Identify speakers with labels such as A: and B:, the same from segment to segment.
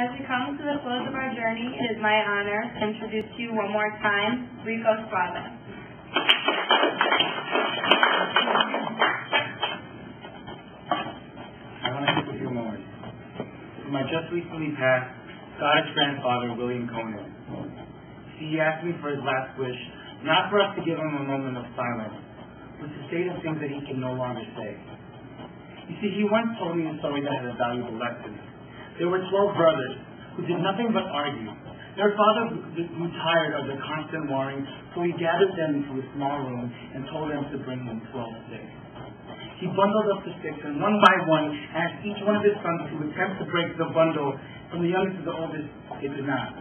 A: As we come to the close of our journey, it is my honor to introduce to you one more time, Rico Suave.
B: I want to take a few moments. For my just recently passed Scottish grandfather, William Conan. He asked me for his last wish, not for us to give him a moment of silence, but to say the things that he can no longer say. You see, he once told me a story that had a valuable lesson. There were 12 brothers who did nothing but argue. Their father grew tired of the constant warring, so he gathered them into a small room and told them to bring him 12 sticks. He bundled up the sticks and one by one asked each one of his sons to attempt to break the bundle. From the youngest to the oldest, they could not.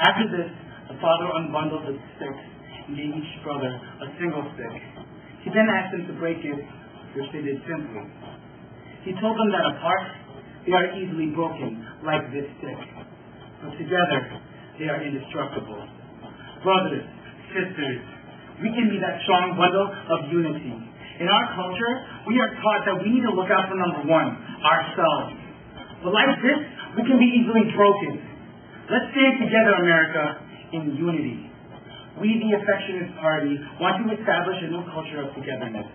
B: After this, the father unbundled the sticks and gave each brother a single stick. He then asked them to break it, which they did simply. He told them that apart, they are easily broken, like this stick. But together, they are indestructible. Brothers, sisters, we can be that strong bundle of unity. In our culture, we are taught that we need to look out for number one, ourselves. But like this, we can be easily broken. Let's stand together, America, in unity. We, the Affectionists Party, want to establish a new culture of togetherness.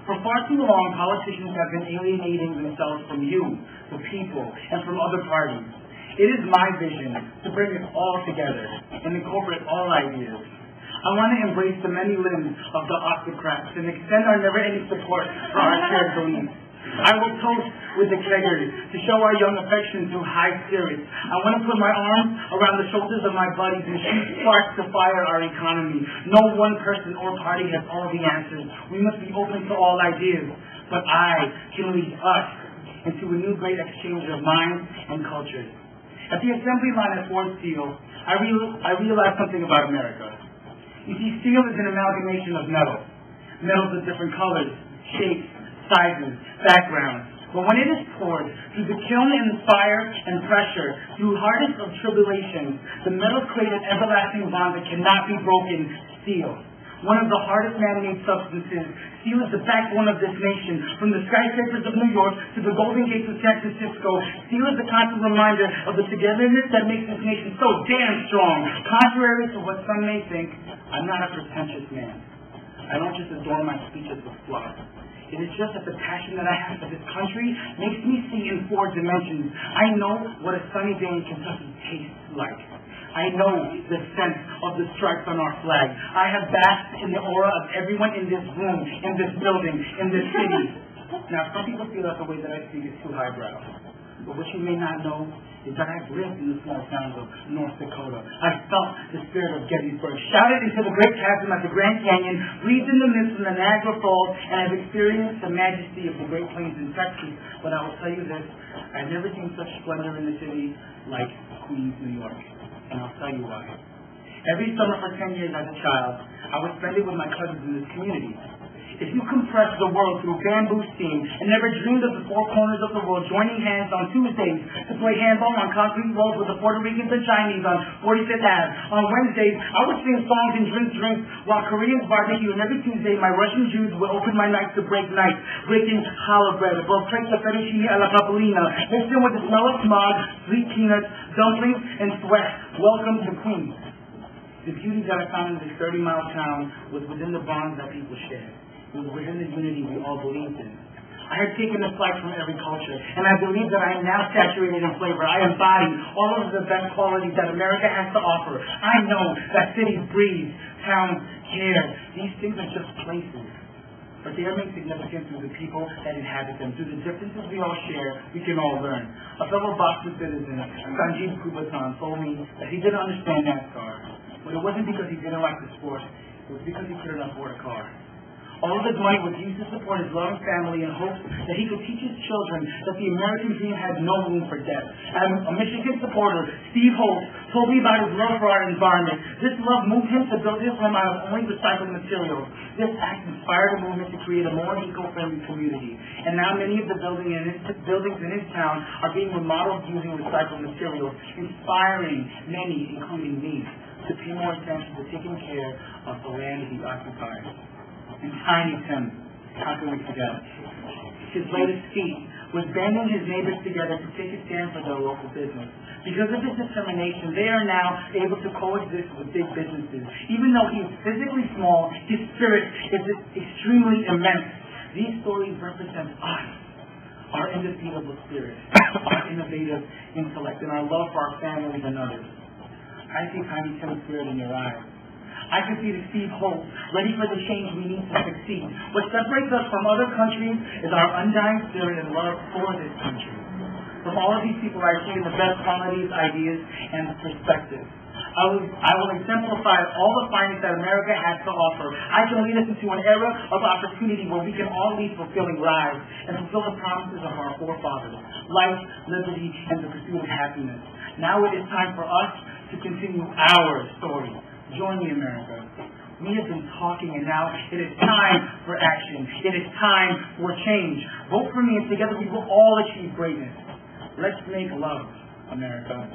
B: For far too long, politicians have been alienating themselves from you, the people, and from other parties. It is my vision to bring us all together and incorporate all ideas. I want to embrace the many limbs of the autocrats and extend our never-ending support for our shared beliefs. I will toast with the keggers to show our young affection through high spirits. I want to put my arms around the shoulders of my buddies and shoot sparks to fire our economy. No one person or party has all the answers. We must be open to all ideas. But I can lead us into a new great exchange of minds and cultures. At the assembly line at Fort Steel, I realized something about America. You see, steel is an amalgamation of metals. Metals of different colors, shapes, sizes, backgrounds. But when it is poured through the kiln and fire and pressure, through hardest of tribulations, the metals create an everlasting bond that cannot be broken. Steel, one of the hardest man-made substances. Steel is the backbone of this nation. From the skyscrapers of New York to the Golden Gates of San Francisco, steel is the constant reminder of the togetherness that makes this nation so damn strong. Contrary to what some may think, I'm not a pretentious man. I don't just adorn my speeches with fluff. It is just that the passion that I have for this country makes me see in 4 dimensions. I know what a sunny day in Kentucky tastes like. I know the scent of the stripes on our flag. I have basked in the aura of everyone in this room, in this building, in this city. Now, some people feel that the way that I speak is too highbrow. But what you may not know is that I've lived in the small towns of North Dakota. I've felt the spirit of Gettysburg, shouted into the great chasm at the Grand Canyon, breathed in the mist from the Niagara Falls, and I've experienced the majesty of the Great Plains in Texas. But I will tell you this, I've never seen such splendor in the city like Queens, New York. And I'll tell you why. Every summer for 10 years as a child, I would spend it with my cousins in this community. If you compress the world through bamboo steam and never dreamed of the 4 corners of the world joining hands on Tuesdays to play handball on concrete roads with the Puerto Ricans and Chinese on 45th Ave. On Wednesdays, I would sing songs and drink drinks while Koreans barbecue. And every Tuesday, my Russian Jews would open my nights to break nights, breaking challah bread, above plates of fettuccine alla papolina, mixed in with the smell of smog, sweet peanuts, dumplings, and sweat. Welcome to Queens. The beauty that I found in this 30-mile town was within the bonds that people shared. It was within the unity we all believed in. I have taken a flight from every culture, and I believe that I am now saturated in flavor. I embody all of the best qualities that America has to offer. I know that cities breathe, towns care. These things are just places. But they are made significant through the people that inhabit them. Through the differences we all share, we can all learn. A fellow Boston citizen, Sanjeev Kubaton, told me that he didn't understand NASCAR. But it wasn't because he didn't like the sport. It was because he couldn't afford a car. All of his money was used to support his loving family in hopes that he could teach his children that the American dream had no room for debt. And a Michigan supporter, Steve Holt, told me about his love for our environment. This love moved him to build his home out of only recycled materials. This act inspired a movement to create a more eco-friendly community. And now many of the buildings in his town are being remodeled using recycled materials, inspiring many, including me, to pay more attention to taking care of the land he occupies. And Tiny Tim, how can we forget? His latest feat was banding his neighbors together to take a stand for their local business. Because of his determination, they are now able to coexist with big businesses. Even though he is physically small, his spirit is extremely immense. These stories represent us, our indefeatable spirit, our innovative intellect, and our love for our families and others. I see Tiny Tim's spirit in your eyes. I can see the Steve Holt, ready for the change we need to succeed. What separates us from other countries is our undying spirit and love for this country. From all of these people, I see the best qualities, ideas, and perspectives. I will exemplify all the finest that America has to offer. I can lead us into an era of opportunity where we can all lead fulfilling lives and fulfill the promises of our forefathers: life, liberty, and the pursuit of happiness. Now it is time for us to continue our story. Join me, America. We have been talking, and now it is time for action. It is time for change. Vote for me, and together we will all achieve greatness. Let's make love, America.